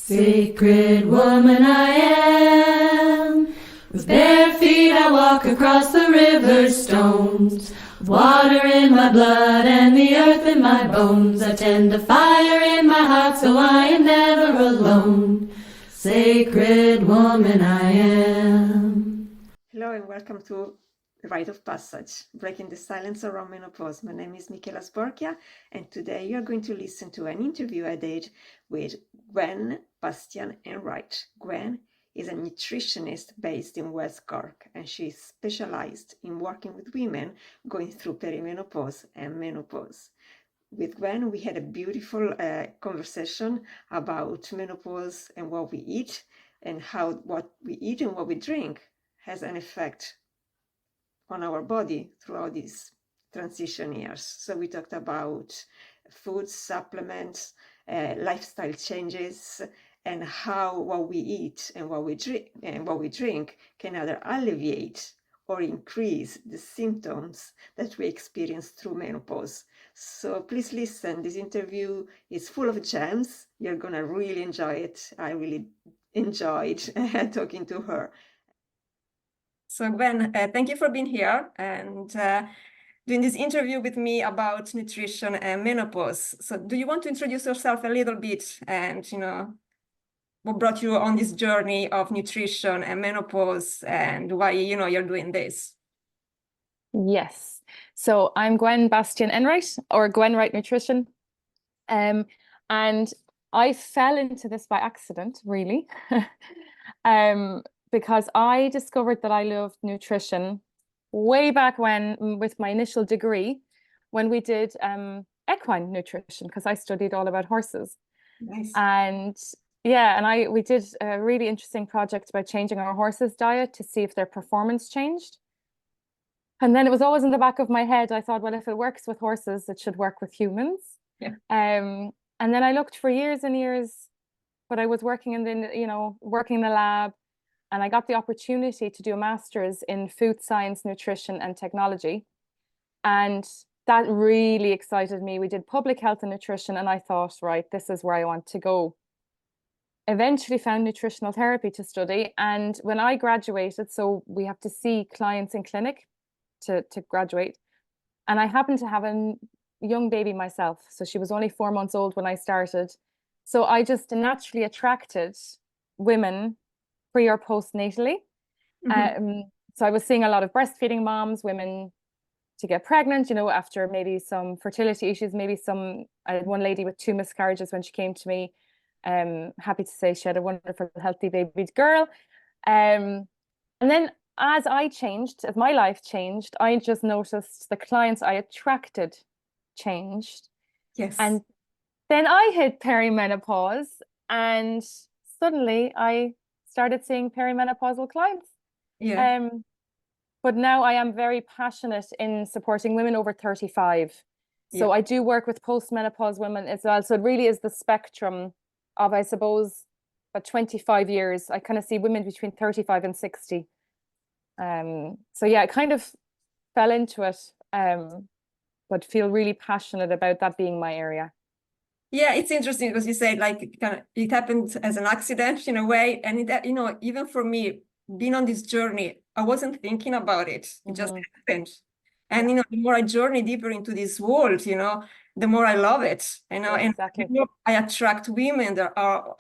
Sacred woman I am, with bare feet I walk across the river's stones, with water in my blood and the earth in my bones. I tend a fire in my heart so I am never alone. Sacred woman I am. Hello and welcome to Rite of Passage, breaking the silence around menopause. My name is Michela Sborchia, and today you are going to listen to an interview I did with Gwen Bastian-Enright. Gwen is a nutritionist based in West Cork, and she is specialized in working with women going through perimenopause and menopause. With Gwen, we had a beautiful conversation about menopause and what we eat, and how what we eat and what we drink has an effect on our body throughout these transition years. So we talked about food, supplements, lifestyle changes, and how what we eat and what we drink can either alleviate or increase the symptoms that we experience through menopause. So please listen. This interview is full of gems. You're gonna really enjoy it. I really enjoyed talking to her. So Gwen, thank you for being here and doing this interview with me about nutrition and menopause. So do you want to introduce yourself a little bit and, what brought you on this journey of nutrition and menopause and why, you're doing this? Yes. So I'm Gwen Bastian-Enright, or GwenRight Nutrition. And I fell into this by accident, really. Because I discovered that I loved nutrition way back when, with my initial degree, when we did equine nutrition, because I studied all about horses. Nice. And yeah, and we did a really interesting project about changing our horses' diet to see if their performance changed. And then it was always in the back of my head. I thought, well, if it works with horses, it should work with humans. Yeah. And then I looked for years and years, but I was working in the lab. And I got the opportunity to do a master's in food science, nutrition, and technology. And that really excited me. We did public health and nutrition, and I thought, right, this is where I want to go. Eventually found nutritional therapy to study. And when I graduated, so we have to see clients in clinic to graduate. And I happened to have a young baby myself. So she was only 4 months old when I started. So I just naturally attracted women pre or postnatally. Mm-hmm. So I was seeing a lot of breastfeeding moms, women to get pregnant, after maybe some fertility issues, I had one lady with 2 miscarriages when she came to me. Happy to say she had a wonderful, healthy baby girl. And then as my life changed, I just noticed the clients I attracted changed. Yes. And then I hit perimenopause, and suddenly I started seeing perimenopausal clients. Yeah. But now I am very passionate in supporting women over 35. So I do work with postmenopause women as well. So it really is the spectrum of, I suppose, about 25 years. I kind of see women between 35 and 60. So yeah, I kind of fell into it, but feel really passionate about that being my area. Yeah, it's interesting because you said it happened as an accident in a way, and even for me, being on this journey, I wasn't thinking about it. It just happened, and the more I journey deeper into this world, the more I love it. Exactly. And I attract women that are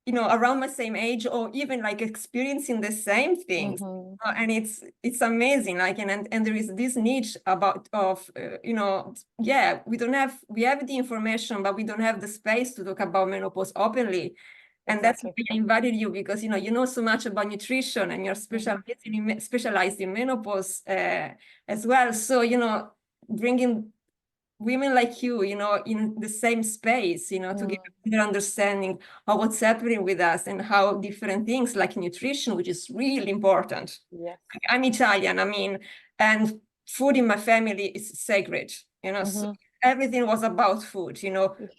around my same age or even experiencing the same things. And it's amazing. And there is this niche we have the information, but we don't have the space to talk about menopause openly. And that's why I invited you, because you know so much about nutrition, and you're specialized in menopause as well. So bringing women like you, in the same space, to give a better understanding of what's happening with us and how different things like nutrition, which is really important. Yes. I'm Italian, and food in my family is sacred, so everything was about food, food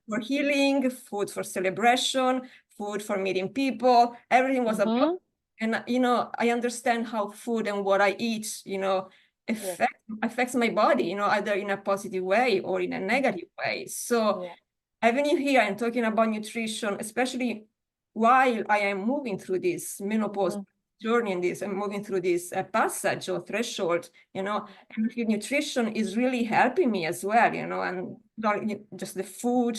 for healing, food for celebration, food for meeting people, everything was about, and I understand how food and what I eat, affects my body, either in a positive way or in a negative way. So having you here and talking about nutrition, especially while I am moving through this menopause journey and this, I'm moving through this passage or threshold, you know, and I feel nutrition is really helping me as well, you know, and not just the food,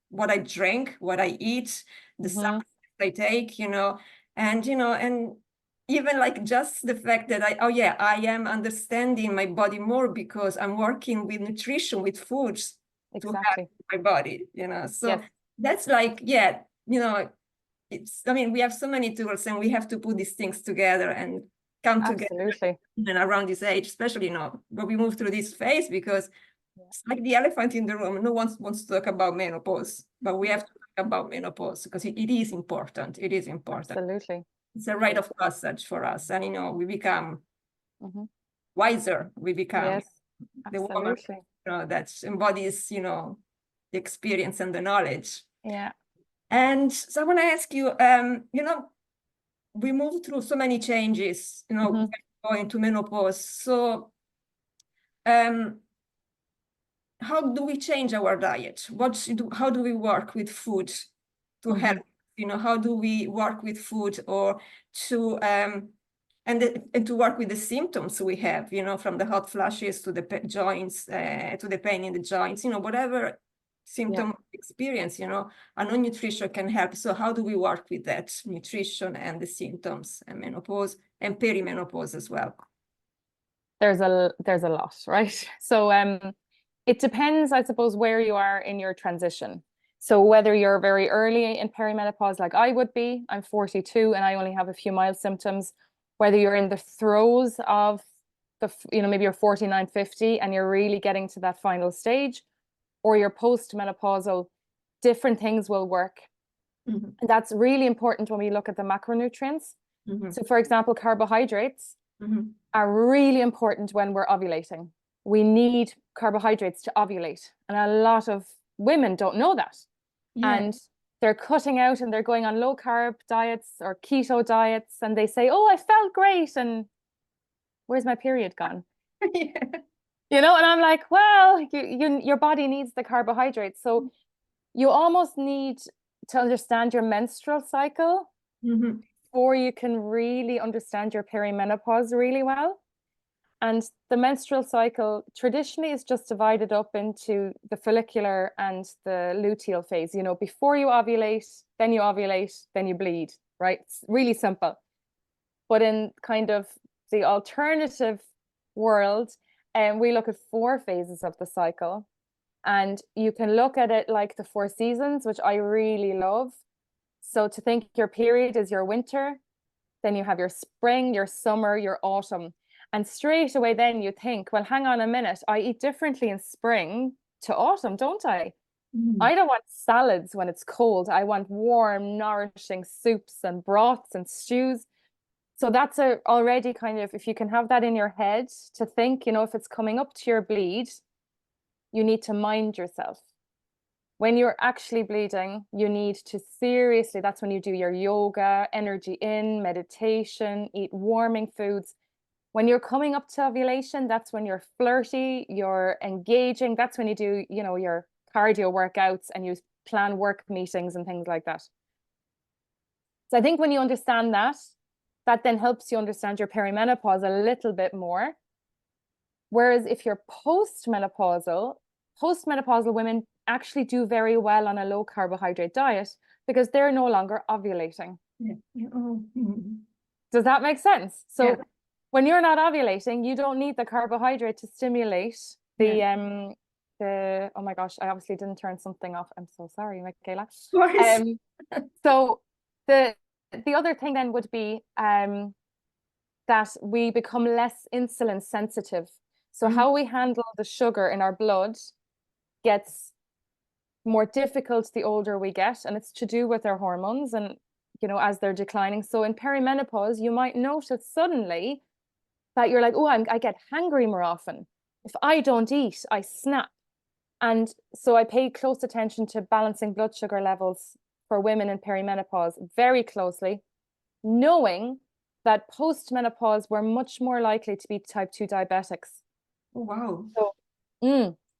what I drink, what I eat, the supplements I take, you know, and even like just the fact that I am understanding my body more because I'm working with nutrition, with foods to help my body, you know. So that's like, yeah, you know, I mean, we have so many tools and we have to put these things together and come together and around this age, especially, you know, when we move through this phase, because it's like the elephant in the room. No one wants to talk about menopause, but we have to talk about menopause because it is important. It is important. Absolutely. It's a rite of passage for us. And, you know, we become wiser. We become the woman, you know, that embodies, you know, the experience and the knowledge. Yeah. And so I want to ask you, you know, we moved through so many changes, you know, going to menopause. So how do we change our diet? How do we work with food to help? You know, how do we work with food or to and to work with the symptoms we have, you know, from the hot flashes to the joints, to the pain in the joints, you know, whatever symptom experience, you know, and nutrition can help. So how do we work with that nutrition and the symptoms and menopause and perimenopause as well? There's a lot, right? So it depends, I suppose, where you are in your transition. So whether you're very early in perimenopause, like I would be, I'm 42 and I only have a few mild symptoms, whether you're in the throes of the, you know, maybe you're 49, 50 and you're really getting to that final stage, or you're post-menopausal, different things will work. And that's really important when we look at the macronutrients. So for example, carbohydrates are really important when we're ovulating. We need carbohydrates to ovulate. And a lot of women don't know that. And they're cutting out and they're going on low carb diets or keto diets. And they say, oh, I felt great. And where's my period gone? You know, and I'm like, well, your body needs the carbohydrates. So you almost need to understand your menstrual cycle before you can really understand your perimenopause really well. And the menstrual cycle traditionally is just divided up into the follicular and the luteal phase. You know, before you ovulate, then you bleed, right? It's really simple. But in kind of the alternative world, we look at 4 phases of the cycle. And you can look at it like the 4 seasons, which I really love. So to think your period is your winter, then you have your spring, your summer, your autumn. And straight away then you think, well, hang on a minute, I eat differently in spring to autumn, don't I? I don't want salads when it's cold. I want warm, nourishing soups and broths and stews. So that's already kind of, if you can have that in your head to think, you know, if it's coming up to your bleed, you need to mind yourself. When you're actually bleeding, you need to seriously, that's when you do your yoga, energy in, meditation, eat warming foods. When you're coming up to ovulation, that's when you're flirty, you're engaging. That's when you do, you know, your cardio workouts and you plan work meetings and things like that. So I think when you understand that, that then helps you understand your perimenopause a little bit more. Whereas if you're postmenopausal women actually do very well on a low carbohydrate diet because they're no longer ovulating. Does that make sense? So when you're not ovulating, you don't need the carbohydrate to stimulate the oh my gosh, I obviously didn't turn something off. I'm so sorry, Michela. So the other thing then would be that we become less insulin sensitive. So how we handle the sugar in our blood gets more difficult the older we get, and it's to do with our hormones and, you know, as they're declining. So in perimenopause, you might notice suddenly that you're like, oh, I get hangry more often. If I don't eat, I snap. And so I pay close attention to balancing blood sugar levels for women in perimenopause very closely, knowing that post-menopause we're much more likely to be type 2 diabetics. Oh, wow.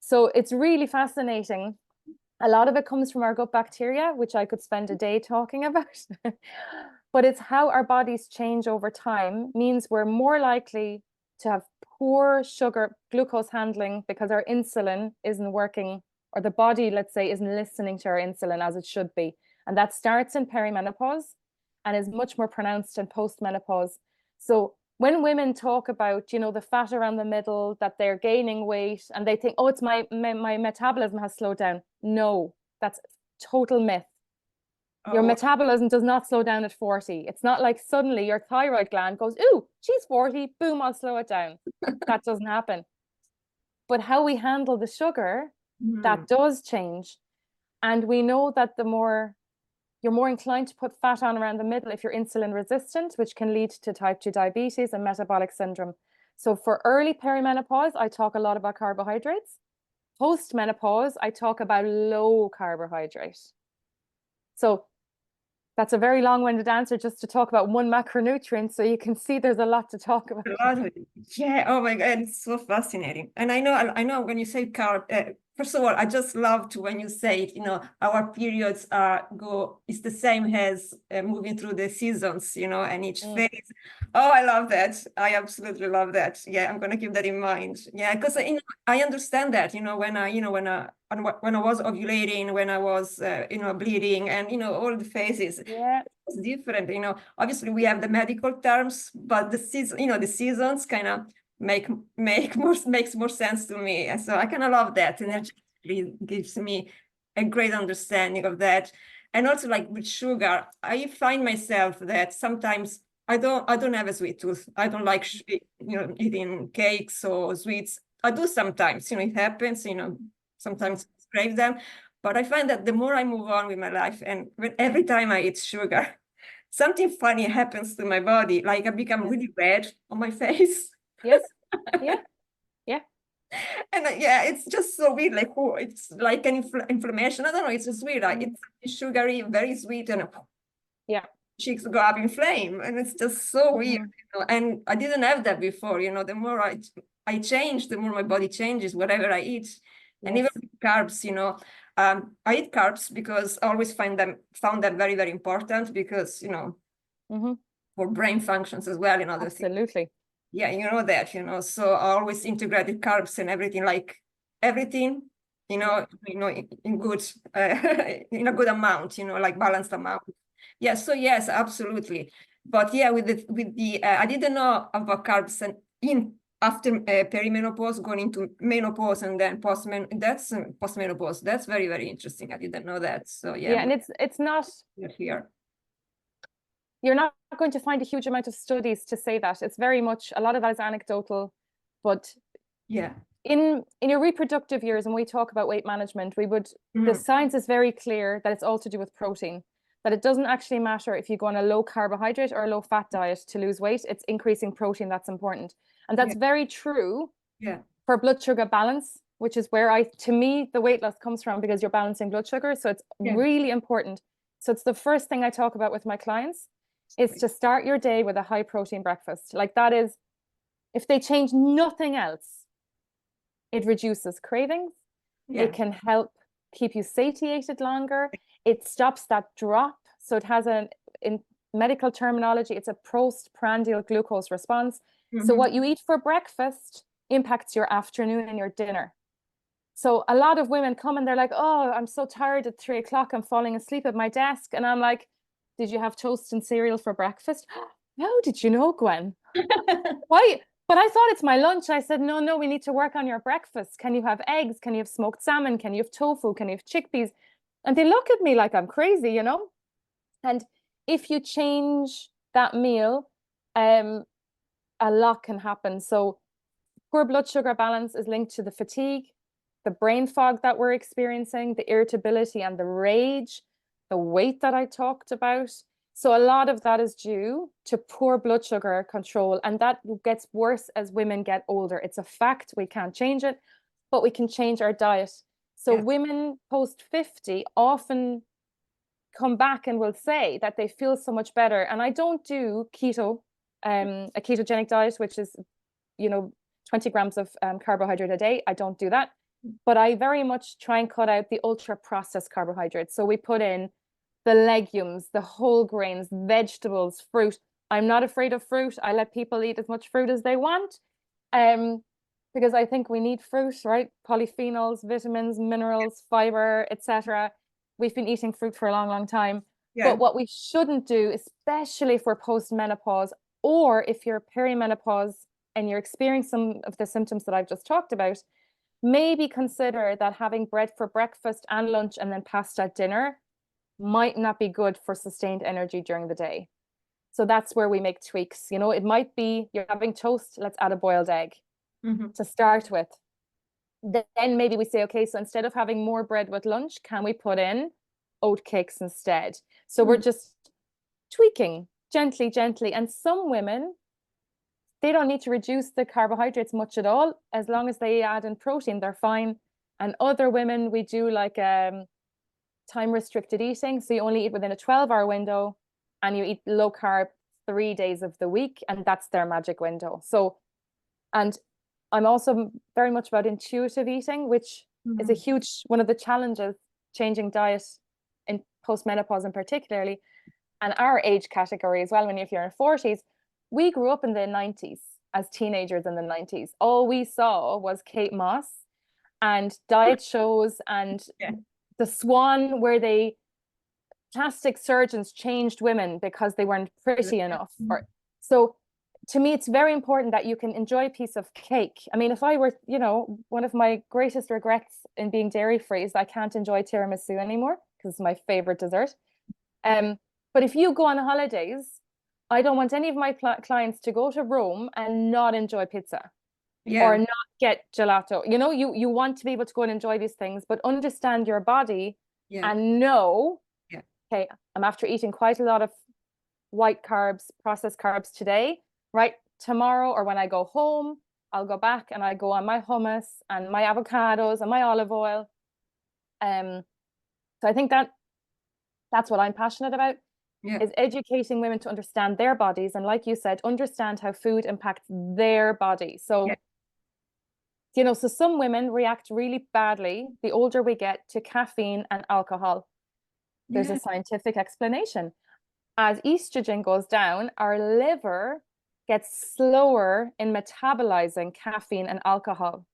So it's really fascinating A lot of it comes from our gut bacteria, which I could spend a day talking about. But it's how our bodies change over time means we're more likely to have poor sugar glucose handling because our insulin isn't working, or the body, let's say, isn't listening to our insulin as it should be. And that starts in perimenopause and is much more pronounced in postmenopause. So when women talk about, you know, the fat around the middle, that they're gaining weight and they think, oh, it's my metabolism has slowed down. No, that's total myth. Your metabolism does not slow down at 40. It's not like suddenly your thyroid gland goes, ooh, she's 40, boom, I'll slow it down. That doesn't happen. But how we handle the sugar, that does change. And we know that you're more inclined to put fat on around the middle if you're insulin resistant, which can lead to type 2 diabetes and metabolic syndrome. So for early perimenopause, I talk a lot about carbohydrates. Post-menopause, I talk about low carbohydrate. So that's a very long-winded answer just to talk about one macronutrient, so you can see there's a lot to talk about. Yeah, oh my God, it's so fascinating. And I know when you say carb, first of all, I just loved when you say it, you know, our periods it's the same as moving through the seasons, you know, and each phase. Oh, I love that. I absolutely love that. Yeah, I'm gonna keep that in mind. Yeah, because you know, I understand that, you know, when I was ovulating, when I was you know, bleeding, and you know, all the phases. Yeah. It's different, you know. Obviously, we have the medical terms, but the season, you know, the seasons kind of makes more sense to me, and so I kind of love that, and it really gives me a great understanding of that. And also, like with sugar, I find myself that sometimes I don't have a sweet tooth. I don't like you know, eating cakes or sweets. I do sometimes, you know, it happens, you know, sometimes crave them. But I find that the more I move on with my life, and every time I eat sugar, something funny happens to my body. Like I become really red on my face. Yes. Yeah. Yeah. And yeah, it's just so weird. Like, oh, it's like an inflammation. I don't know. It's just weird. Like, it's sugary, very sweet, and yeah, cheeks go up in flame, and it's just so weird. You know? And I didn't have that before. You know, the more I change, the more my body changes. Whatever I eat, and even with carbs, you know. I eat carbs because I always found them very, very important, because, you know, for brain functions as well and other things. Absolutely. Yeah, you know that, you know, so I always integrated carbs and everything, like everything, you know, in good, in a good amount, you know, like balanced amount. Yeah, so yes, absolutely. But yeah, with the I didn't know about carbs, and after perimenopause, going into menopause, and then postmenopause. That's very, very interesting. I didn't know that. So yeah. Yeah, and it's not here. You're not going to find a huge amount of studies to say that. It's very much, a lot of that is anecdotal, but yeah, in your reproductive years, when we talk about weight management, the science is very clear that it's all to do with protein, that it doesn't actually matter if you go on a low carbohydrate or a low fat diet to lose weight. It's increasing protein that's important. And that's very true for blood sugar balance, which is where to me, the weight loss comes from, because you're balancing blood sugar. So it's really important. So it's the first thing I talk about with my clients, is to start your day with a high protein breakfast. Like, that is, if they change nothing else, it reduces cravings. It can help keep you satiated longer. It stops that drop. So it has in medical terminology, it's a postprandial glucose response. So what you eat for breakfast impacts your afternoon and your dinner. So a lot of women come and they're like, oh, I'm so tired at 3 o'clock. I'm falling asleep at my desk. And I'm like, did you have toast and cereal for breakfast? How did you know, Gwen? Why? But I thought it's my lunch. I said, no, we need to work on your breakfast. Can you have eggs? Can you have smoked salmon? Can you have tofu? Can you have chickpeas? And they look at me like I'm crazy, you know? And if you change that meal, a lot can happen. So poor blood sugar balance is linked to the fatigue, the brain fog that we're experiencing, the irritability and the rage, the weight that I talked about. So a lot of that is due to poor blood sugar control, and that gets worse as women get older. It's a fact. We can't change it, but we can change our diet. So women post 50 often come back and will say that they feel so much better. And I don't do keto, a ketogenic diet, which is, 20 grams of carbohydrate a day. I don't do that. but I very much try and cut out the ultra processed carbohydrates. So we put in the legumes, the whole grains, vegetables, fruit. I'm not afraid of fruit. I let people eat as much fruit as they want. Because I think we need fruit, right? Polyphenols, vitamins, minerals, fiber, etc. We've been eating fruit for a long, long time. Yeah. But what we shouldn't do, especially if we're post-menopause or if you're perimenopause and you're experiencing some of the symptoms that I've just talked about, maybe consider that having bread for breakfast and lunch and then pasta at dinner might not be good for sustained energy during the day. So that's where we make tweaks. You know, it might be you're having toast, let's add a boiled egg to start with. Then maybe we say, okay, so instead of having more bread with lunch, can we put in oat cakes instead? So we're just tweaking gently, gently. And some women, they don't need to reduce the carbohydrates much at all. As long as they add in protein, they're fine. And other women, we do like time restricted eating. So you only eat within a 12-hour window and you eat low carb 3 days of the week. And that's their magic window. So, and I'm also very much about intuitive eating, which is a huge, one of the challenges changing diet in postmenopause in particularly, and our age category as well. When if you're in 40s, we grew up in the 90s as teenagers in the 90s. All we saw was Kate Moss and diet shows and the Swan, where plastic surgeons changed women because they weren't pretty enough. So to me, it's very important that you can enjoy a piece of cake. I mean, if I were, you know, one of my greatest regrets in being dairy free is I can't enjoy tiramisu anymore because it's my favorite dessert. But if you go on holidays, I don't want any of my clients to go to Rome and not enjoy pizza or not get gelato. You know, you want to be able to go and enjoy these things, but understand your body and know, okay, I'm after eating quite a lot of white carbs, processed carbs today. Right, tomorrow or when I go home, I'll go back and I go on my hummus and my avocados and my olive oil. So I think that's what I'm passionate about, is educating women to understand their bodies. And like you said, understand how food impacts their body. So, you know, so some women react really badly the older we get to caffeine and alcohol. There's a scientific explanation. As estrogen goes down, our liver gets slower in metabolizing caffeine and alcohol.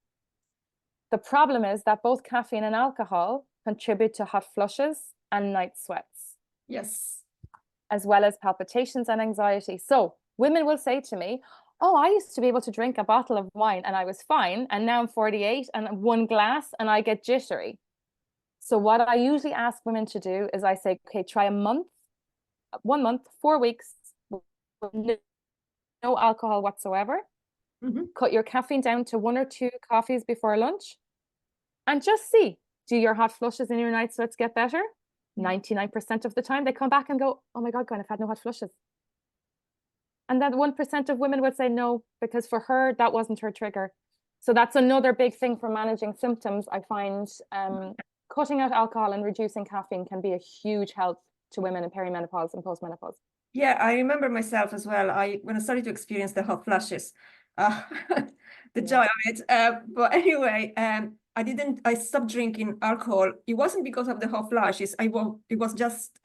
The problem is that both caffeine and alcohol contribute to hot flushes and night sweats. Yes. As well as palpitations and anxiety. So women will say to me, oh, I used to be able to drink a bottle of wine and I was fine. And now I'm 48 and one glass and I get jittery. So what I usually ask women to do is I say, okay, try 1 month, 4 weeks, no alcohol whatsoever. Cut your caffeine down to 1 or 2 coffees before lunch and just see, do your hot flushes and your night sweats get better? 99% of the time they come back and go, oh my God, Gwen, I've had no hot flushes. And that 1% of women would say no, because for her, that wasn't her trigger. So that's another big thing for managing symptoms. I find cutting out alcohol and reducing caffeine can be a huge help to women in perimenopause and postmenopause. Yeah, I remember myself as well. When I started to experience the hot flashes, the joy of it. But anyway, I stopped drinking alcohol. It wasn't because of the hot flashes. It was just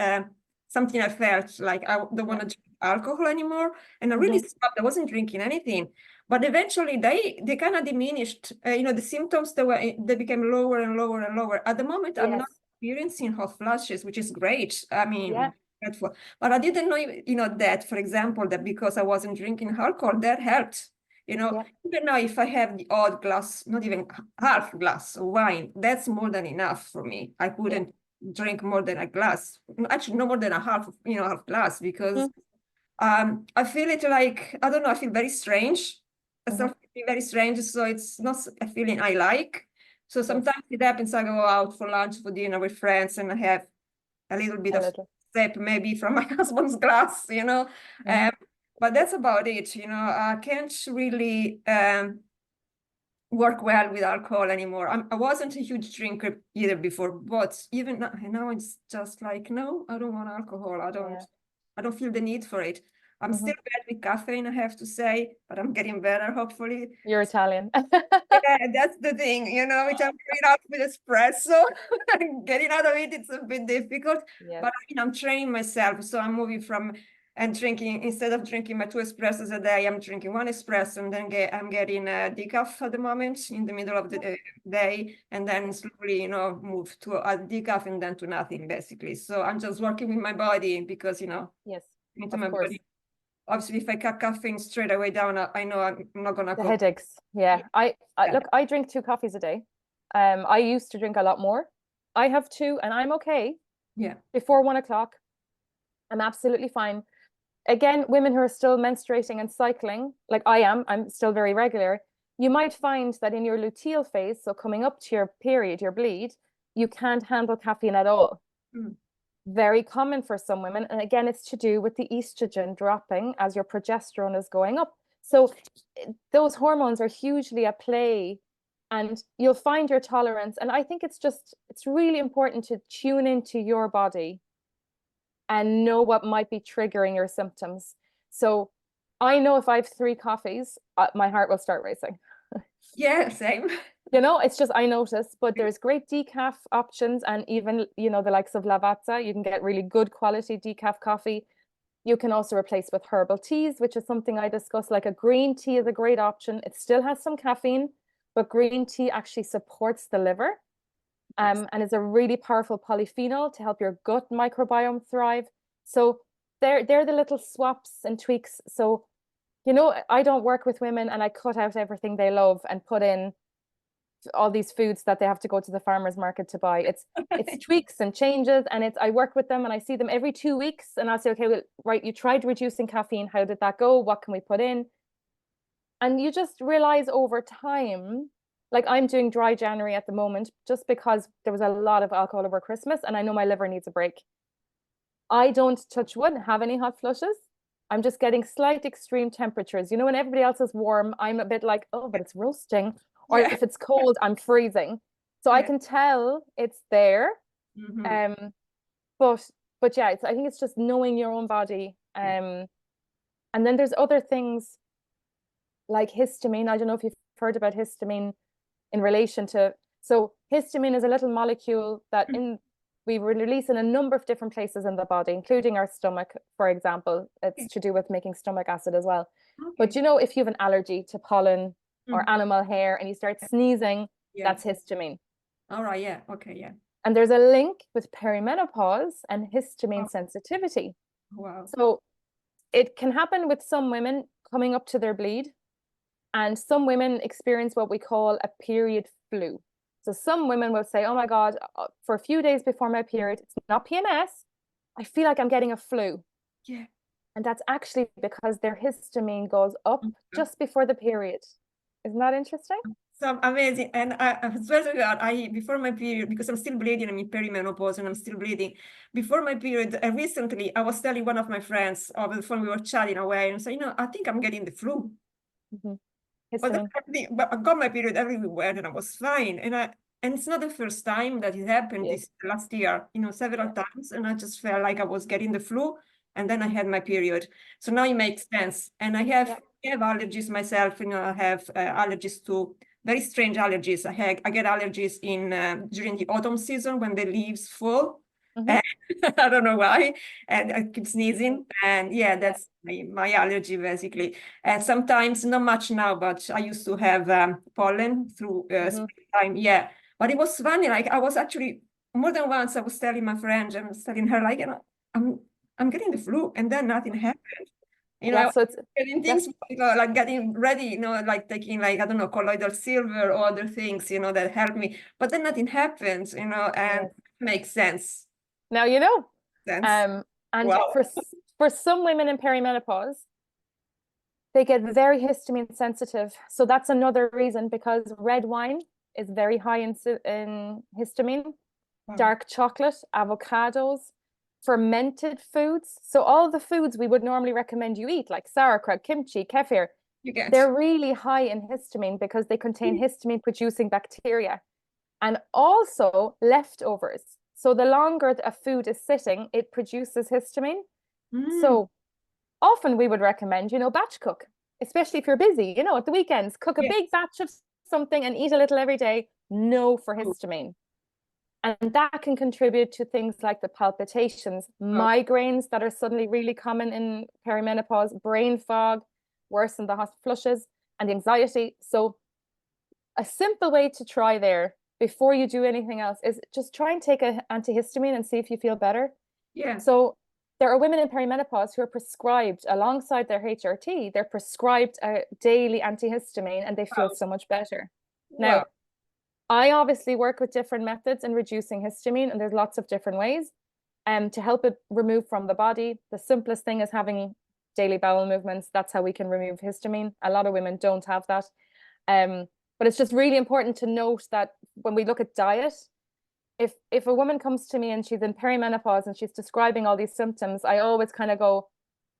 something I felt like I don't want to drink alcohol anymore. And I really stopped. I wasn't drinking anything. But eventually they kind of diminished. The symptoms, they became lower and lower and lower. At the moment, I'm not experiencing hot flashes, which is great. I mean, but I didn't know, that, for example, that because I wasn't drinking alcohol, that helped. Even now, if I have the odd glass, not even half glass of wine, that's more than enough for me. I couldn't drink more than a glass. Actually, no more than a half glass, because I feel it like, I don't know, I feel very strange. I start feeling very strange, so it's not a feeling I like. So sometimes it happens, I go out for lunch, for dinner with friends, and I have a little bit of sip, maybe from my husband's glass, but that's about it. I can't really work well with alcohol anymore. I wasn't a huge drinker either before, but even now it's just like, no, I don't want alcohol. I don't feel the need for it. I'm still bad with caffeine, I have to say, but I'm getting better, hopefully. You're Italian. Yeah, that's the thing, you know, which I'm getting out with espresso. Getting out of it, it's a bit difficult. Yes. But I'm training myself. So I'm moving from and drinking, instead of drinking my 2 espressos a day, I'm drinking 1 espresso, and then I'm getting a decaf at the moment in the middle of the day, and then slowly, you know, move to a decaf and then to nothing, basically. So I'm just working with my body because, you know, Yes, into of my course. body. Obviously, if I cut caffeine straight away down, I know I'm not gonna The go. headaches. Yeah. Look, I drink 2 coffees a day. I used to drink a lot more. I have 2 and I'm okay. Yeah. Before 1 o'clock, I'm absolutely fine. Again, women who are still menstruating and cycling, like I am, I'm still very regular. You might find that in your luteal phase, so coming up to your period, your bleed, you can't handle caffeine at all. Very common for some women. And again, it's to do with the estrogen dropping as your progesterone is going up. So those hormones are hugely at play, and you'll find your tolerance. And I think it's really important to tune into your body and know what might be triggering your symptoms. So I know if I have 3 coffees, my heart will start racing. Yeah, same. You know, it's just, I notice, but there's great decaf options, and even, you know, the likes of Lavazza, you can get really good quality decaf coffee. You can also replace with herbal teas, which is something I discuss. Like a green tea is a great option. It still has some caffeine, but green tea actually supports the liver. And it's a really powerful polyphenol to help your gut microbiome thrive. So they're the little swaps and tweaks. So, you know, I don't work with women and I cut out everything they love and put in all these foods that they have to go to the farmer's market to buy. It's tweaks and changes, and I work with them and I see them every 2 weeks, and I'll say, okay, well, right, you tried reducing caffeine. How did that go? What can we put in? And you just realize over time, like I'm doing dry January at the moment, just because there was a lot of alcohol over Christmas and I know my liver needs a break. I don't, touch wood, have any hot flushes. I'm just getting slight extreme temperatures. You know, when everybody else is warm, I'm a bit like, oh, but it's roasting. Or if it's cold, I'm freezing. So I can tell it's there. But yeah, I think it's just knowing your own body. And then there's other things like histamine. I don't know if you've heard about histamine in relation to, so histamine is a little molecule that we release in a number of different places in the body, including our stomach, for example. It's to do with making stomach acid as well. But you know, if you have an allergy to pollen or animal hair and you start sneezing, that's histamine. All right, yeah, okay, yeah. And there's a link with perimenopause and histamine sensitivity. Wow. So it can happen with some women coming up to their bleed, and some women experience what we call a period flu. So some women will say, oh my God, for a few days before my period, it's not PMS, I feel like I'm getting a flu. Yeah. And that's actually because their histamine goes up just before the period. Isn't that interesting? So amazing. And I swear to God, before my period, because I'm still bleeding, I'm in perimenopause and I'm still bleeding. Before my period, recently, I was telling one of my friends over the phone, we were chatting away, and said, you know, I think I'm getting the flu. But I got my period everywhere and I was fine. And it's not the first time that it happened this last year, you know, several times. And I just felt like I was getting the flu, and then I had my period. So now it makes sense. And I have allergies myself, you know, I have allergies to very strange allergies. I get allergies during the autumn season when the leaves fall. And I don't know why, and I keep sneezing, and that's my allergy basically. And sometimes, not much now, but I used to have pollen through springtime. But it was funny. Like I was actually more than once I was telling my friend, and I was telling her, like, you know, I'm getting the flu, and then nothing happened. You know, so it's getting things like getting ready, you know, like taking, like, I don't know, colloidal silver or other things, you know, that help me. But then nothing happens, you know, and it makes sense. Now you know. And for some women in perimenopause, they get very histamine sensitive. So that's another reason, because red wine is very high in histamine, dark chocolate, avocados, fermented foods. So all the foods we would normally recommend you eat, like sauerkraut, kimchi, kefir, they're really high in histamine because they contain histamine producing bacteria. And also leftovers. So the longer a food is sitting, it produces histamine. So often we would recommend, batch cook, especially if you're busy, at the weekends, cook a big batch of something and eat a little every day. No for histamine. And that can contribute to things like the palpitations, migraines that are suddenly really common in perimenopause, brain fog, worse than the hot flushes, and anxiety. So a simple way to try there before you do anything else is just try and take an antihistamine and see if you feel better. Yeah. So there are women in perimenopause who are prescribed, alongside their HRT, they're prescribed a daily antihistamine and they feel so much better. Now, I obviously work with different methods in reducing histamine, and there's lots of different ways to help it remove from the body. The simplest thing is having daily bowel movements. That's how we can remove histamine. A lot of women don't have that. But it's just really important to note that when we look at diet, if a woman comes to me and she's in perimenopause and she's describing all these symptoms, I always kind of go,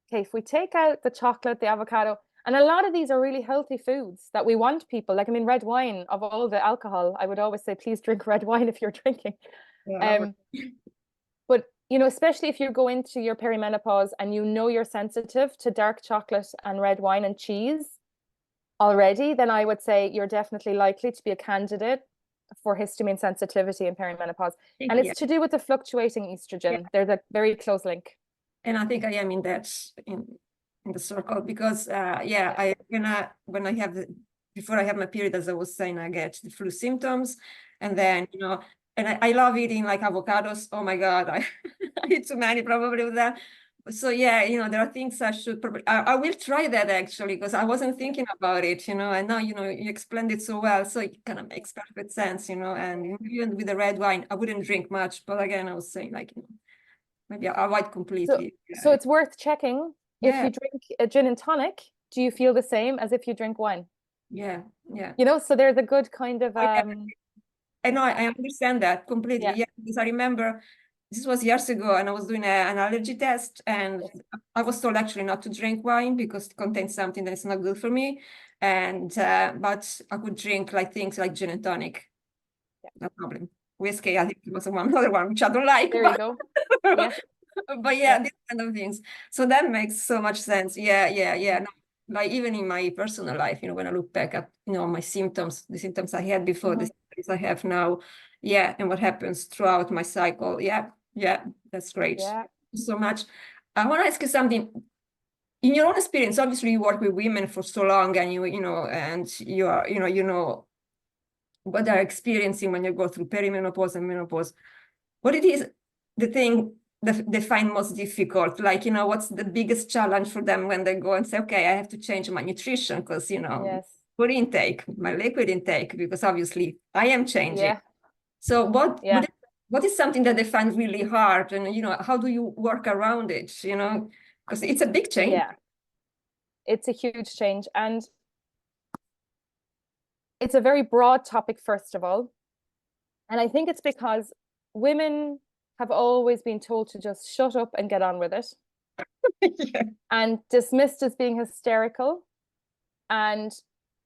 okay, if we take out the chocolate, the avocado, and a lot of these are really healthy foods that we want people, like, I mean, red wine, of all the alcohol, I would always say, please drink red wine if you're drinking. But, especially if you go into your perimenopause and you're sensitive to dark chocolate and red wine and cheese already, then I would say you're definitely likely to be a candidate for histamine sensitivity in perimenopause. And it's to do with the fluctuating estrogen. There's a very close link. And I think I am in that, in the circle, because before I have my period, as I was saying, I get the flu symptoms, and then and I love eating like avocados. Oh my God, I eat too many probably with that. So there are things I should probably, I will try that actually, because I wasn't thinking about it, and now, you explained it so well. So it kind of makes perfect sense, and even with the red wine, I wouldn't drink much, but again, I was saying like, maybe I avoid completely. So it's worth checking. If you drink a gin and tonic, do you feel the same as if you drink wine? Yeah. So there's a good kind of I know, I understand that completely. Yeah, because I remember this was years ago, and I was doing an allergy test, and I was told actually not to drink wine because it contains something that is not good for me. And but I could drink like things like gin and tonic. No problem. Whiskey, I think it was another one which I don't like. There you go. But these kind of things. So that makes so much sense. No, like even in my personal life, when I look back at my symptoms, the symptoms I had before, the symptoms I have now, and what happens throughout my cycle. That's great. Thank you so much. I want to ask you something. In your own experience, obviously you work with women for so long, and you are what they're experiencing when you go through perimenopause and menopause. What it is, the thing that they find most difficult, like, what's the biggest challenge for them when they go and say, okay, I have to change my nutrition because, food intake, my liquid intake, because obviously I am changing. So what is something that they find really hard, and, how do you work around it, because it's a big change. Yeah, it's a huge change. And it's a very broad topic, first of all. And I think it's because women have always been told to just shut up and get on with it. And dismissed as being hysterical. And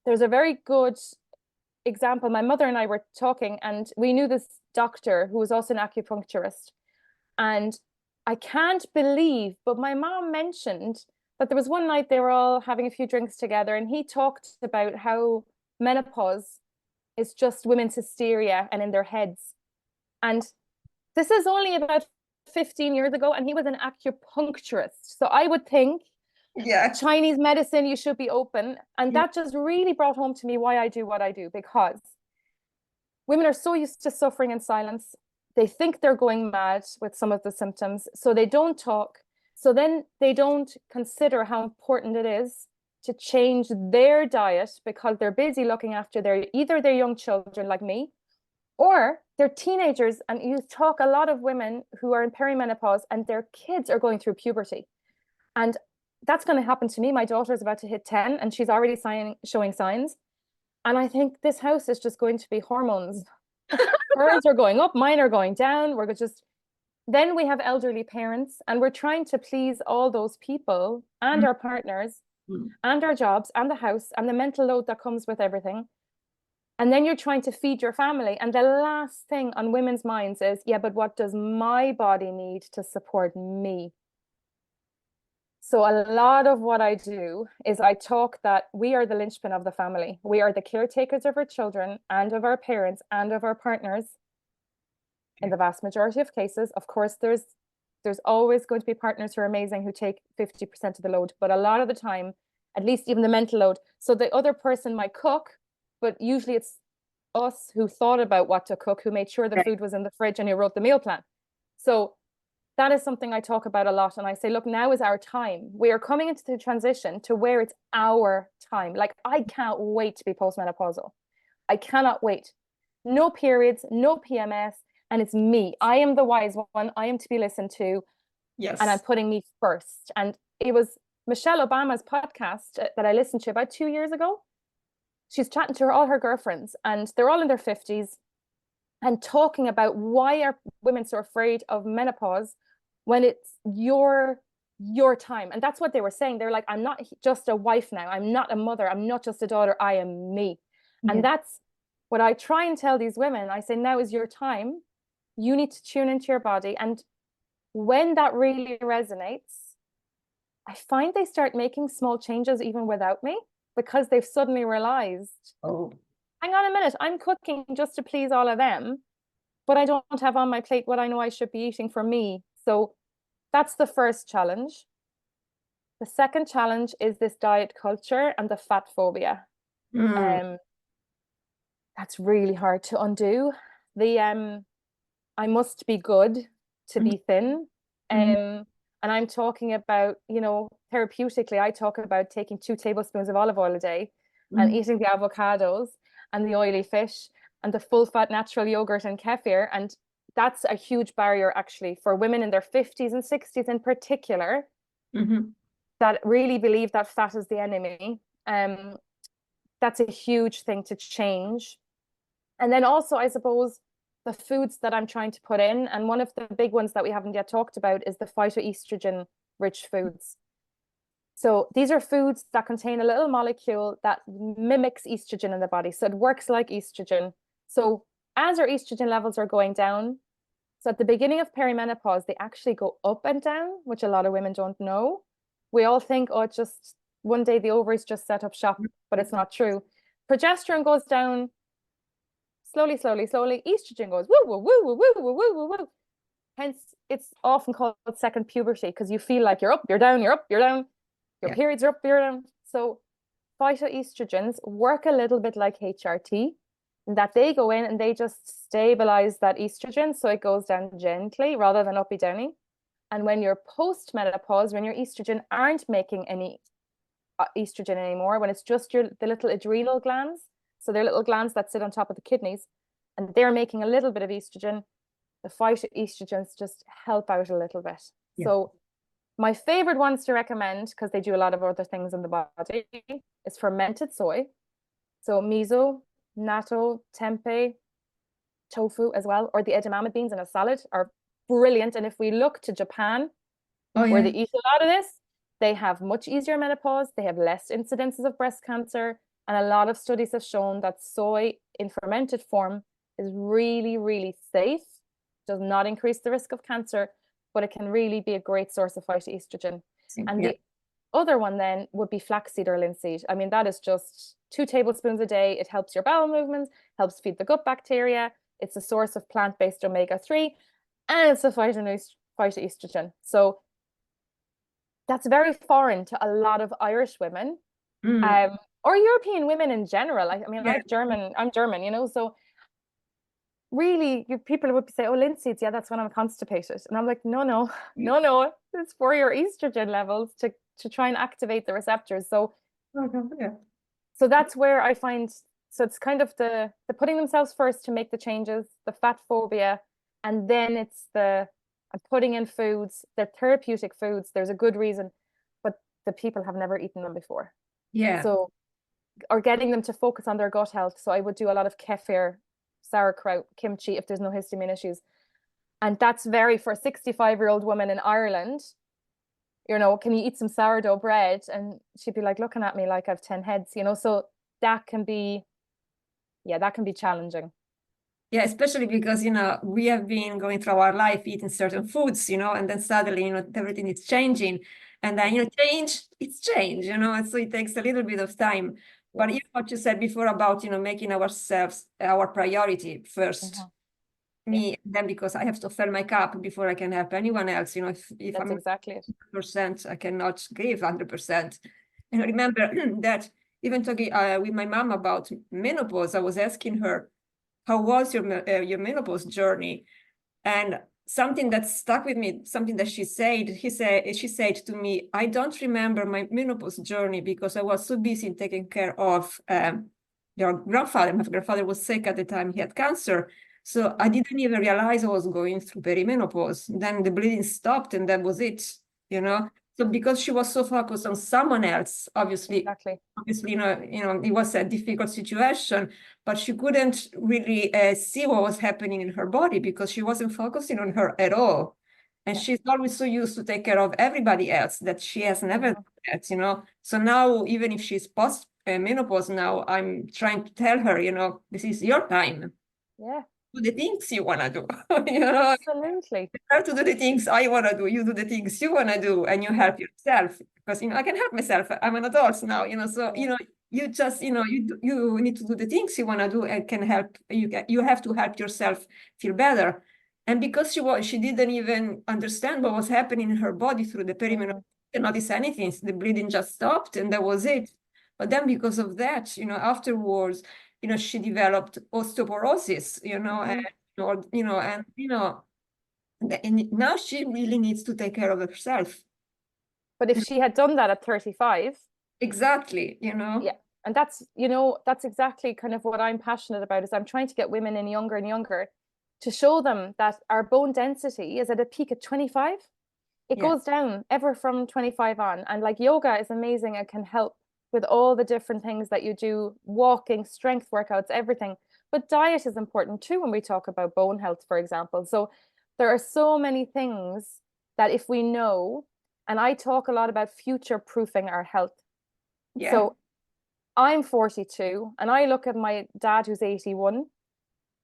there's a very good example. My mother and I were talking, and we knew this doctor who was also an acupuncturist. And I can't believe, but my mom mentioned that there was one night they were all having a few drinks together, and he talked about how menopause is just women's hysteria and in their heads. And this is only about 15 years ago, and he was an acupuncturist. So I would think Chinese medicine, you should be open. And that just really brought home to me why I do what I do, because women are so used to suffering in silence. They think they're going mad with some of the symptoms, so they don't talk. So then they don't consider how important it is to change their diet because they're busy looking after either their young children like me, or they're teenagers. And you talk a lot of women who are in perimenopause and their kids are going through puberty. And that's going to happen to me. My daughter is about to hit 10 and she's already showing signs. And I think this house is just going to be hormones. Hers are going up, mine are going down. Then we have elderly parents, and we're trying to please all those people and our partners and our jobs and the house and the mental load that comes with everything. And then you're trying to feed your family. And the last thing on women's minds is, but what does my body need to support me? So a lot of what I do is I talk that we are the linchpin of the family. We are the caretakers of our children and of our parents and of our partners. In the vast majority of cases, of course, there's always going to be partners who are amazing who take 50% of the load, but a lot of the time, at least even the mental load. So the other person might cook, but usually it's us who thought about what to cook, who made sure the food was in the fridge and who wrote the meal plan. So that is something I talk about a lot. And I say, look, now is our time. We are coming into the transition to where it's our time. Like, I can't wait to be postmenopausal. I cannot wait. No periods, no PMS, and it's me. I am the wise one. I am to be listened to. Yes. And I'm putting me first. And it was Michelle Obama's podcast that I listened to about 2 years ago. She's chatting to all her girlfriends, and they're all in their 50s and talking about why are women so afraid of menopause when it's your time. And that's what they were saying. They're like, I'm not just a wife now. I'm not a mother. I'm not just a daughter. I am me. Yeah. And that's what I try and tell these women. I say, now is your time. You need to tune into your body. And when that really resonates, I find they start making small changes even without me, because they've suddenly realized, oh, hang on a minute, I'm cooking just to please all of them, but I don't have on my plate what I know I should be eating for me. So that's the first challenge. The second challenge is this diet culture and the fat phobia. That's really hard to undo. I must be good to be thin. And I'm talking about, therapeutically, I talk about taking 2 tablespoons of olive oil a day and eating the avocados and the oily fish and the full fat natural yogurt and kefir. And that's a huge barrier actually for women in their 50s and 60s in particular, that really believe that fat is the enemy. That's a huge thing to change. And then also, I suppose, the foods that I'm trying to put in, and one of the big ones that we haven't yet talked about is the phytoestrogen rich foods. So these are foods that contain a little molecule that mimics estrogen in the body. So it works like estrogen. So as our estrogen levels are going down, so at the beginning of perimenopause, they actually go up and down, which a lot of women don't know. We all think, oh, it's just one day the ovaries just set up shop, but it's not true. Progesterone goes down slowly, slowly, slowly. Estrogen goes woo, woo, woo, woo, woo, woo, woo, woo, woo. Hence, it's often called second puberty, because you feel like you're up, you're down, you're up, you're down. Your periods are up, you're down. So phytoestrogens work a little bit like HRT, in that they go in and they just stabilize that estrogen, so it goes down gently rather than uppy downy. And when you're post-menopause, when your estrogen aren't making any estrogen anymore, when it's just the little adrenal glands, so they're little glands that sit on top of the kidneys, and they're making a little bit of estrogen, the phytoestrogens just help out a little bit. Yeah. So my favorite ones to recommend, because they do a lot of other things in the body, is fermented soy. So miso, natto, tempeh, tofu as well, or the edamame beans in a salad are brilliant. And if we look to Japan, where they eat a lot of this, they have much easier menopause, they have less incidences of breast cancer, and a lot of studies have shown that soy in fermented form is really, really safe, does not increase the risk of cancer, but it can really be a great source of phytoestrogen. And the other one then would be flaxseed or linseed. I mean, that is just 2 tablespoons a day. It helps your bowel movements, helps feed the gut bacteria. It's a source of plant-based omega-3, and it's a phytoestrogen. So that's very foreign to a lot of Irish women, or European women in general. I mean, I'm German, so really, people would say, oh, linseeds, that's when I'm constipated. And I'm like, no, it's for your estrogen levels to try and activate the receptors. So, so that's where I find, so it's kind of the putting themselves first to make the changes, the fat phobia, and then it's I'm putting in foods, they're therapeutic foods. There's a good reason, but the people have never eaten them before. Yeah. So, or getting them to focus on their gut health. So I would do a lot of kefir, sauerkraut, kimchi, if there's no histamine issues. And that's very, for a 65-year-old woman in Ireland, can you eat some sourdough bread? And she'd be like looking at me like I've 10 heads, so that can be challenging. Yeah, especially because, we have been going through our life eating certain foods, and then suddenly, everything is changing. And then, it's change, and so it takes a little bit of time. But Yes. what you said before about, making ourselves our priority first, Mhm. me, then because I have to fill my cup before I can help anyone else, if That's I'm exactly it. 100%, I cannot give 100%. And I remember that even talking with my mom about menopause, I was asking her, how was your menopause journey? And something that stuck with me, something that she said to me, I don't remember my menopause journey because I was so busy taking care of your grandfather. My grandfather was sick at the time, he had cancer. So I didn't even realize I was going through perimenopause. Then the bleeding stopped and that was it, you know. So because she was so focused on someone else, obviously, Exactly. it was a difficult situation, but she couldn't really see what was happening in her body because she wasn't focusing on her at all. And Yeah. she's always so used to take care of everybody else that she has never Mhm. done that. So now, even if she's post menopause now, I'm trying to tell her, this is your time. Yeah. Do the things you want to do. Absolutely. Try to do the things I want to do. You do the things you want to do, and you help yourself because I can help myself. I'm an adult now, so Yeah. you just you need to do the things you want to do and can help you have to help yourself feel better. And because she didn't even understand what was happening in her body through the perimenopause, Mhm. she didn't notice anything. The bleeding just stopped and that was it. But then because of that, afterwards, she developed osteoporosis, Mhm. and now she really needs to take care of herself. But if she had done that at 35, Exactly, yeah, and that's exactly kind of what I'm passionate about, is I'm trying to get women in younger and younger to show them that our bone density is at a peak at 25. It Yeah, goes down ever from 25 on. And like yoga is amazing and can help with all the different things that you do, walking, strength workouts, everything. But diet is important too when we talk about bone health, for example. So there are so many things that if we know, and I talk a lot about future proofing our health. yeah, So I'm 42 and I look at my dad who's 81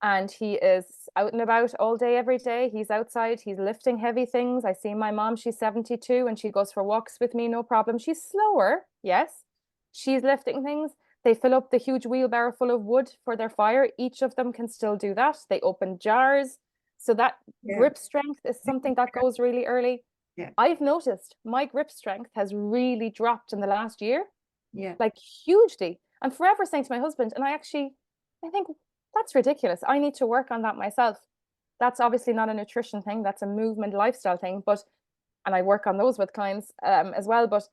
and he is out and about all day, every day. He's outside, he's lifting heavy things. I see my mom, she's 72 and she goes for walks with me, no problem. She's slower, yes. She's lifting things. They fill up the huge wheelbarrow full of wood for their fire. Each of them can still do that. They open jars. So that yeah, grip strength is something that goes really early. yeah, I've noticed my grip strength has really dropped in the last year, yeah, like hugely. I'm forever saying to my husband, and I think that's ridiculous. I need to work on that myself. That's obviously not a nutrition thing, that's a movement lifestyle thing, and I work on those with clients as well. But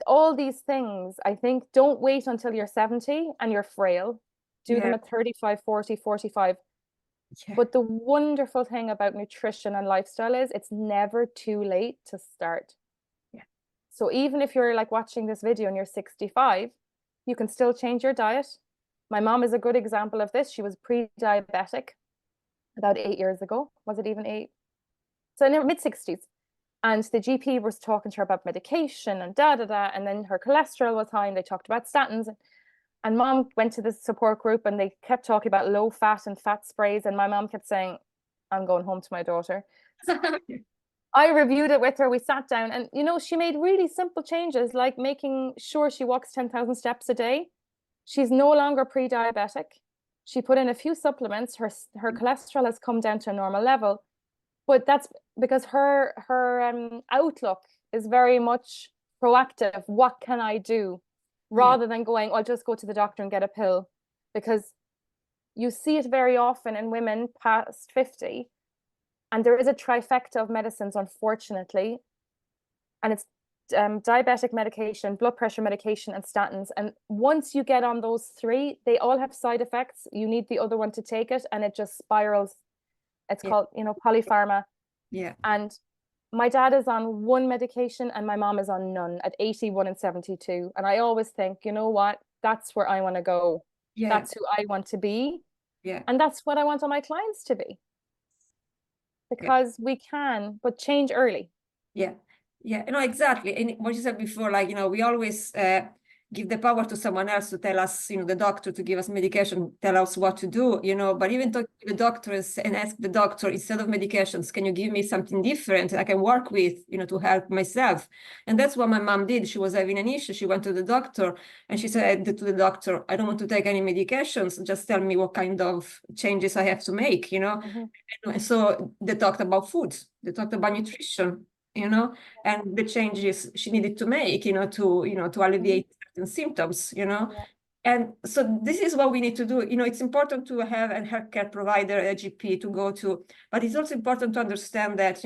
all these things, I think, don't wait until you're 70 and you're frail. Do them yeah, at 35, 40, 45. yeah, But the wonderful thing about nutrition and lifestyle is it's never too late to start. yeah, So even if you're like watching this video and you're 65, you can still change your diet. My mom is a good example of this. She was pre-diabetic about 8 years ago. Was it even eight? So in her mid-60s. And the GP was talking to her about medication and da da da. And then her cholesterol was high and they talked about statins. And mom went to this support group and they kept talking about low fat and fat sprays. And my mom kept saying, I'm going home to my daughter. I reviewed it with her. We sat down and, she made really simple changes, like making sure she walks 10,000 steps a day. She's no longer pre-diabetic. She put in a few supplements. Her cholesterol has come down to a normal level, but that's because her outlook is very much proactive. What can I do? yeah, Rather than going, I'll just go to the doctor and get a pill. Because you see it very often in women past 50, and there is a trifecta of medicines, unfortunately, and it's diabetic medication, blood pressure medication, and statins. And once you get on those three, they all have side effects. You need the other one to take it, and it just spirals. It's yeah, called, polypharma. yeah, And my dad is on one medication, and my mom is on none at 81 and 72. And I always think, you know what? That's where I want to go. yeah, That's who I want to be, yeah, and that's what I want all my clients to be. yeah, Because we can, but change early. yeah, yeah. Exactly. And what you said before, like, we always give the power to someone else to tell us, the doctor to give us medication, tell us what to do, but even talk to the doctors and ask the doctor, instead of medications, can you give me something different I can work with, to help myself? And that's what my mom did. She was having an issue. She went to the doctor and she said to the doctor, I don't want to take any medications. Just tell me what kind of changes I have to make, And so they talked about food. They talked about nutrition, and the changes she needed to make, to alleviate certain symptoms, And so this is what we need to do. It's important to have a healthcare provider, a GP to go to, but it's also important to understand that,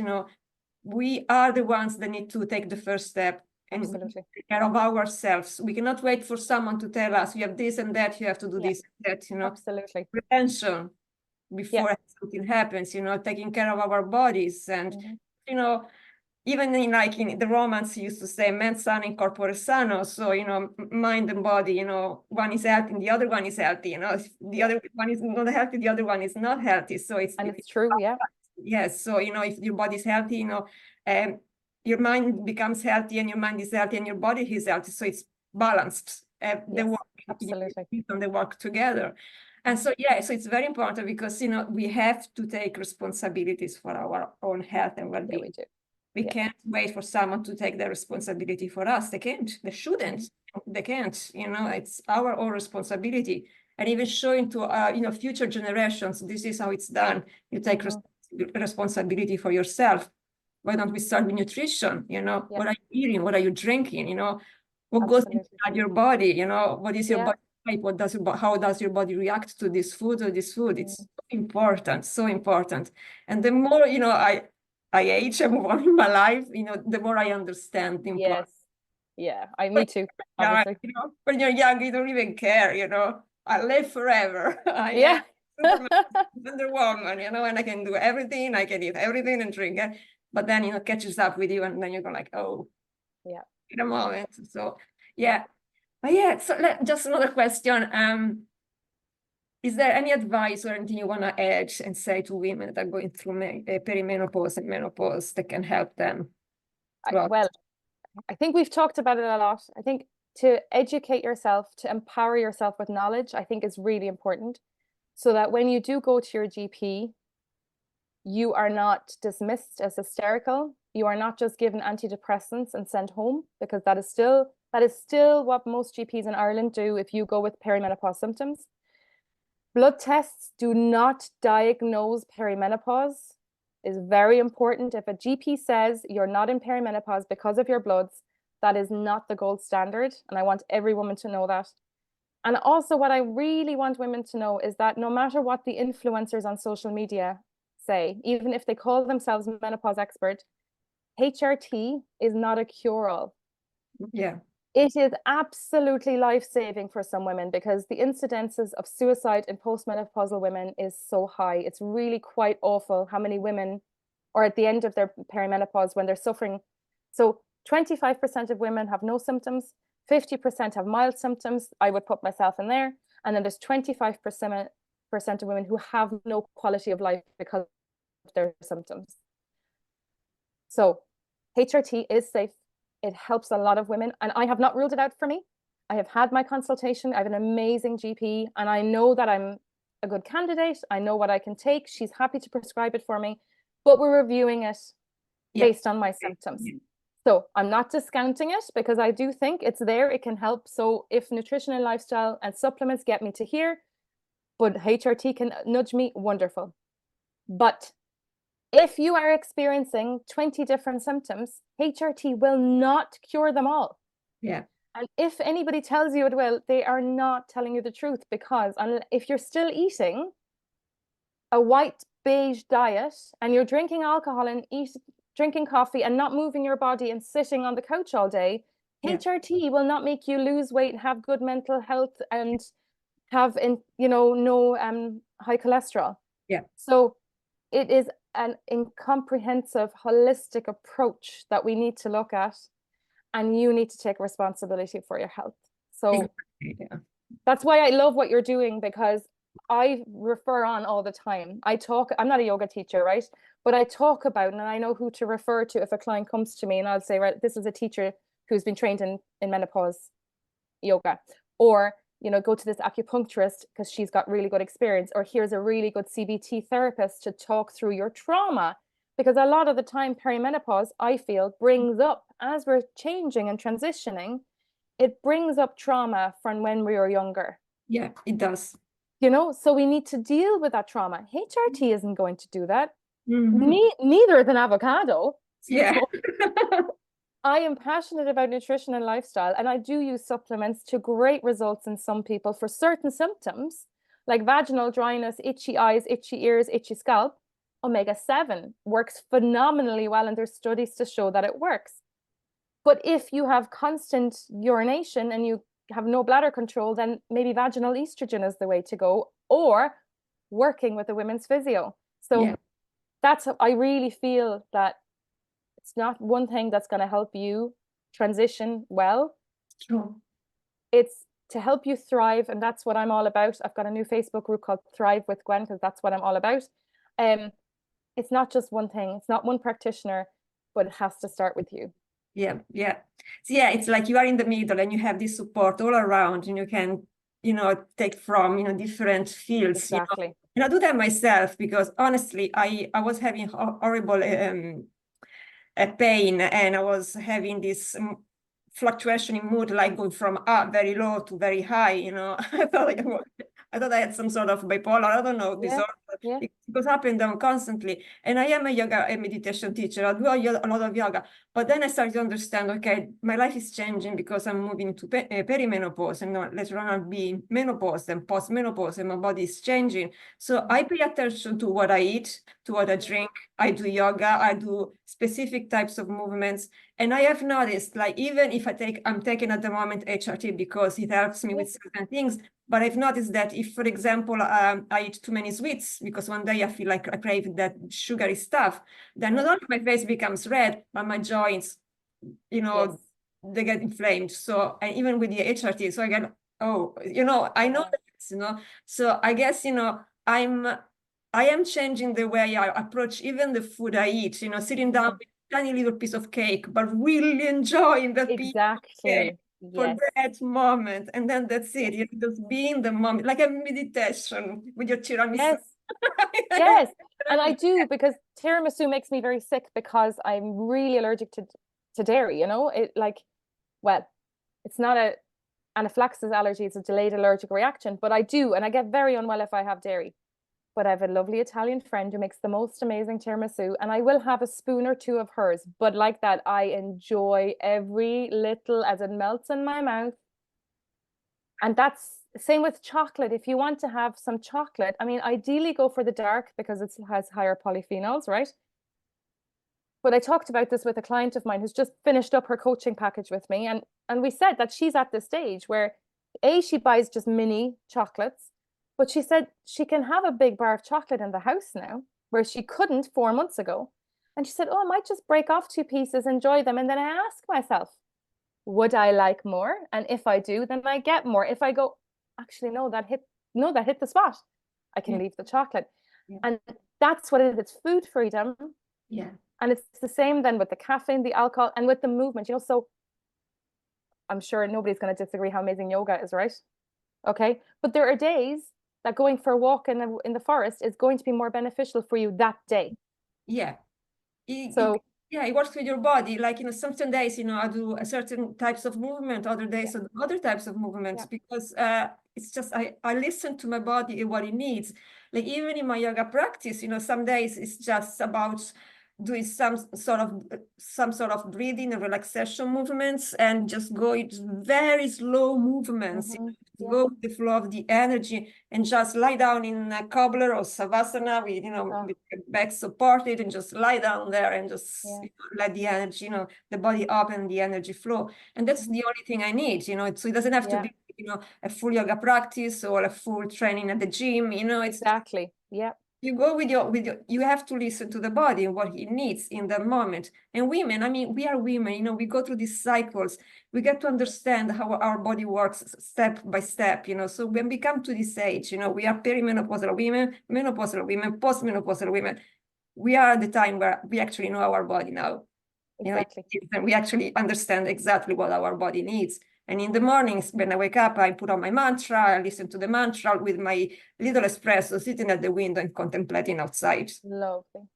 we are the ones that need to take the first step and take care of ourselves. We cannot wait for someone to tell us, you have this and that, you have to do this and that, Absolutely. Prevention before something happens, taking care of our bodies. And, even in the Romans used to say mens sana in corpore sano, so mind and body, one is healthy and the other one is healthy, if the other one is not healthy, the other one is not healthy. So it's true. Yes, so if your body is healthy, your mind becomes healthy, and your mind is healthy and your body is healthy, so it's balanced. They work, absolutely, they work together. And so so it's very important, because we have to take responsibilities for our own health and well-being. We do. We can't wait for someone to take the responsibility for us. They can't. They shouldn't. They can't. It's our own responsibility. And even showing to future generations, this is how it's done. You take responsibility for yourself. Why don't we start with nutrition? What are you eating? What are you drinking? What goes inside your body? What is your body type? How does your body react to this food or this food? It's so important, so important. And the more I age, I move on in my life, the more I understand the importance. Yeah, me too. Obviously. When you're young, you don't even care, I live forever. Yeah. Wonder Woman, and I can do everything, I can eat everything and drink it. But then, it catches up with you, and then you go like, oh, in a moment. So, But so just another question. Is there any advice or anything you want to add and say to women that are going through perimenopause and menopause that can help them? Well, I think we've talked about it a lot. I think to educate yourself, to empower yourself with knowledge, I think is really important, so that when you do go to your GP, you are not dismissed as hysterical. You are not just given antidepressants and sent home, because that is still what most GPs in Ireland do if you go with perimenopause symptoms. Blood tests do not diagnose perimenopause. Is very important. If a GP says you're not in perimenopause because of your bloods, that is not the gold standard. And I want every woman to know that. And also, what I really want women to know is that no matter what the influencers on social media say, even if they call themselves menopause expert, HRT is not a cure-all. Yeah. It is absolutely life-saving for some women, because the incidences of suicide in postmenopausal women is so high. It's really quite awful how many women are at the end of their perimenopause when they're suffering. So 25% of women have no symptoms, 50% have mild symptoms. I would put myself in there. And then there's 25% of women who have no quality of life because of their symptoms. So HRT is safe. It helps a lot of women, and I have not ruled it out for me. I have had my consultation. I have an amazing GP, and I know that I'm a good candidate. I know what I can take. She's happy to prescribe it for me, but we're reviewing it based on my symptoms. So I'm not discounting it, because I do think it's there. It can help. So if nutrition and lifestyle and supplements get me to here, but HRT can nudge me, wonderful. But if you are experiencing 20 different symptoms, HRT will not cure them all. Yeah. And if anybody tells you it will, they are not telling you the truth, because if you're still eating a white beige diet and you're drinking alcohol and drinking coffee and not moving your body and sitting on the couch all day, HRT will not make you lose weight, have good mental health, and have no high cholesterol. Yeah. So it is an incomprehensive, holistic approach that we need to look at, and you need to take responsibility for your health. So that's why I love what you're doing, because I refer on all the time. I'm not a yoga teacher, right? But I talk about, and I know who to refer to if a client comes to me, and I'll say, right, this is a teacher who's been trained in menopause. yoga, or go to this acupuncturist because she's got really good experience, or here's a really good CBT therapist to talk through your trauma. Because a lot of the time, perimenopause, I feel, brings up, as we're changing and transitioning, it brings up trauma from when we were younger. Yeah, it does. So we need to deal with that trauma. HRT isn't going to do that. Mm-hmm. Neither is an avocado. Yeah. I am passionate about nutrition and lifestyle, and I do use supplements to great results in some people for certain symptoms, like vaginal dryness, itchy eyes, itchy ears, itchy scalp. Omega-7 works phenomenally well, and there's studies to show that it works. But if you have constant urination and you have no bladder control, then maybe vaginal estrogen is the way to go, or working with a women's physio. So I really feel that it's not one thing that's going to help you transition well. Sure. It's to help you thrive, and that's what I'm all about. I've got a new Facebook group called Thrive with Gwen, because that's what I'm all about. It's not just one thing. It's not one practitioner, but it has to start with you. Yeah. So it's like you are in the middle and you have this support all around, and you can, take from, different fields. Exactly. And I do that myself because honestly, I was having horrible pain, and I was having this fluctuation in mood, like going from very low to very high. I thought I had some sort of bipolar, I don't know, disorder. It goes up and down constantly. And I am a yoga and meditation teacher. I do a lot of yoga. But then I started to understand, okay, my life is changing because I'm moving to perimenopause, and later on I'll be menopause and post-menopause, and my body is changing. So I pay attention to what I eat, to what I drink. I do yoga, I do specific types of movements. And I have noticed, like, even if I'm taking at the moment HRT because it helps me with certain things, but I've noticed that if, for example, I eat too many sweets because one day I feel like I crave that sugary stuff, then not only my face becomes red, but my joints, they get inflamed. So, and even with the HRT, so I get, I know that, so I guess, I am changing the way I approach even the food I eat, sitting down with a tiny little piece of cake, but really enjoying that piece of cake for that moment. And then that's it, just be in the moment, like a meditation with your tiramisu. Yes. And I do, because tiramisu makes me very sick because I'm really allergic to dairy, it's not an anaphylaxis allergy, it's a delayed allergic reaction, but I do, and I get very unwell if I have dairy. But I have a lovely Italian friend who makes the most amazing tiramisu, and I will have a spoon or two of hers. But like that, I enjoy every little as it melts in my mouth. And that's same with chocolate. If you want to have some chocolate, I mean, ideally go for the dark because it has higher polyphenols, right? But I talked about this with a client of mine who's just finished up her coaching package with me. And we said that she's at the stage where she buys just mini chocolates, but she said she can have a big bar of chocolate in the house now, where she couldn't 4 months ago. And she said, I might just break off 2 pieces, enjoy them. And then I ask myself, would I like more? And if I do, then I get more. If I go, actually, that hit the spot, I can leave the chocolate. And that's what it is. It's food freedom. Yeah. And it's the same then with the caffeine, the alcohol, and with the movement, so I'm sure nobody's going to disagree how amazing yoga is, right? Okay. But there are days that going for a walk in the forest is going to be more beneficial for you that day. Yeah. It works with your body. Like, certain days, I do a certain types of movement, other days, other types of movements, because it's just, I listen to my body and what it needs. Like, even in my yoga practice, some days it's just about doing some sort of breathing and relaxation movements, and just go into very slow movements, go with the flow of the energy, and just lie down in a cobbler or savasana with with your back supported, and just lie down there and just let the energy, the body up and the energy flow. And that's the only thing I need, so it doesn't have to be a full yoga practice or a full training at the gym, it's exactly. You go with your, you have to listen to the body and what it needs in that moment. And women, I mean, we are women, we go through these cycles. We get to understand how our body works step by step, So when we come to this age, we are perimenopausal women, menopausal women, postmenopausal women. We are at the time where we actually know our body now. Exactly. And we actually understand exactly what our body needs. And in the mornings, when I wake up, I put on my mantra, I listen to the mantra with my little espresso, sitting at the window and contemplating outside. Lovely.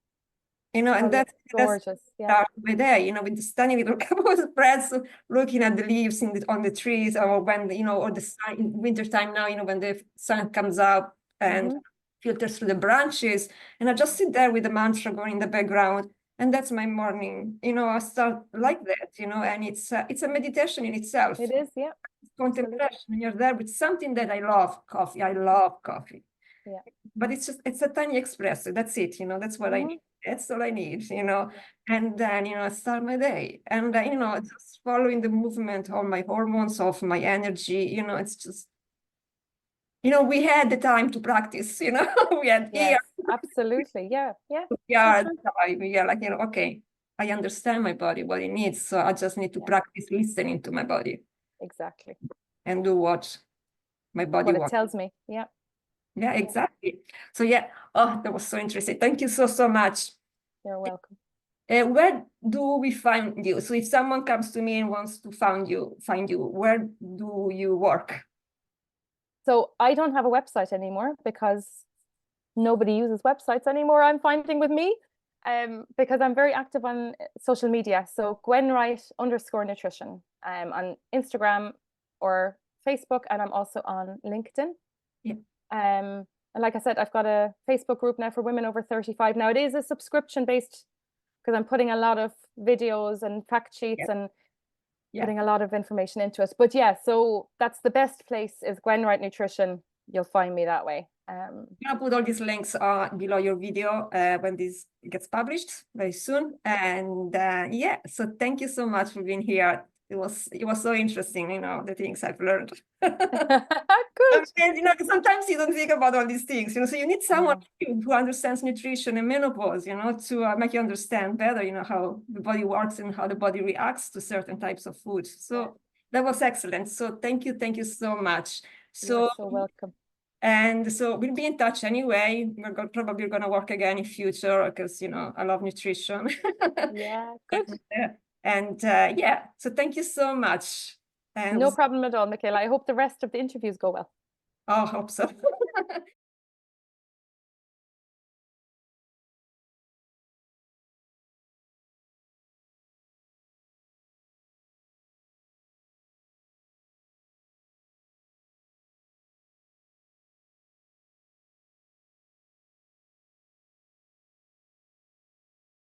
And Oh, that's gorgeous. Yeah. start my day, with the stunning little cup of espresso, looking at the leaves on the trees, or when, or the sun in wintertime now, when the sun comes up and filters through the branches. And I just sit there with the mantra going in the background. And that's my morning. I start like that, and it's a meditation in itself. It is, yeah. Contemplation. And you're there with something that I love, coffee. I love coffee. Yeah. But it's a tiny espresso. That's it, that's what I need. That's all I need, and then, I start my day, and, just following the movement of my hormones, of my energy, it's just, we had the time to practice, we had Yes, absolutely. Yeah. Yeah. Okay, I understand my body, what it needs. So I just need to practice listening to my body. Exactly. And do what my body What wants. it tells me. Yeah. Yeah, exactly. So yeah, that was so interesting. Thank you so much. You're welcome. Where do we find you? So if someone comes to me and wants to find you, where do you work? So I don't have a website anymore because nobody uses websites anymore, I'm finding with me, because I'm very active on social media. So GwenEnright_nutrition on Instagram or Facebook, and I'm also on LinkedIn. Yeah. And like I said, I've got a Facebook group now for women over 35. Now it is a subscription based, because I'm putting a lot of videos and fact sheets and putting a lot of information into it. But yeah, so that's the best place is GwenEnright Nutrition. You'll find me that way. I'll put all these links below your video when this gets published very soon. And yeah, so thank you so much for being here. It was so interesting, the things I've learned. Good. And, sometimes you don't think about all these things, so you need someone who understands nutrition and menopause, to make you understand better, how the body works and how the body reacts to certain types of food. So that was excellent. So thank you so much. You're so welcome. And so we'll be in touch anyway. We're probably going to work again in future because, I love nutrition. Yeah, good. And so thank you so much. And no problem at all, Michela. I hope the rest of the interviews go well. I hope so.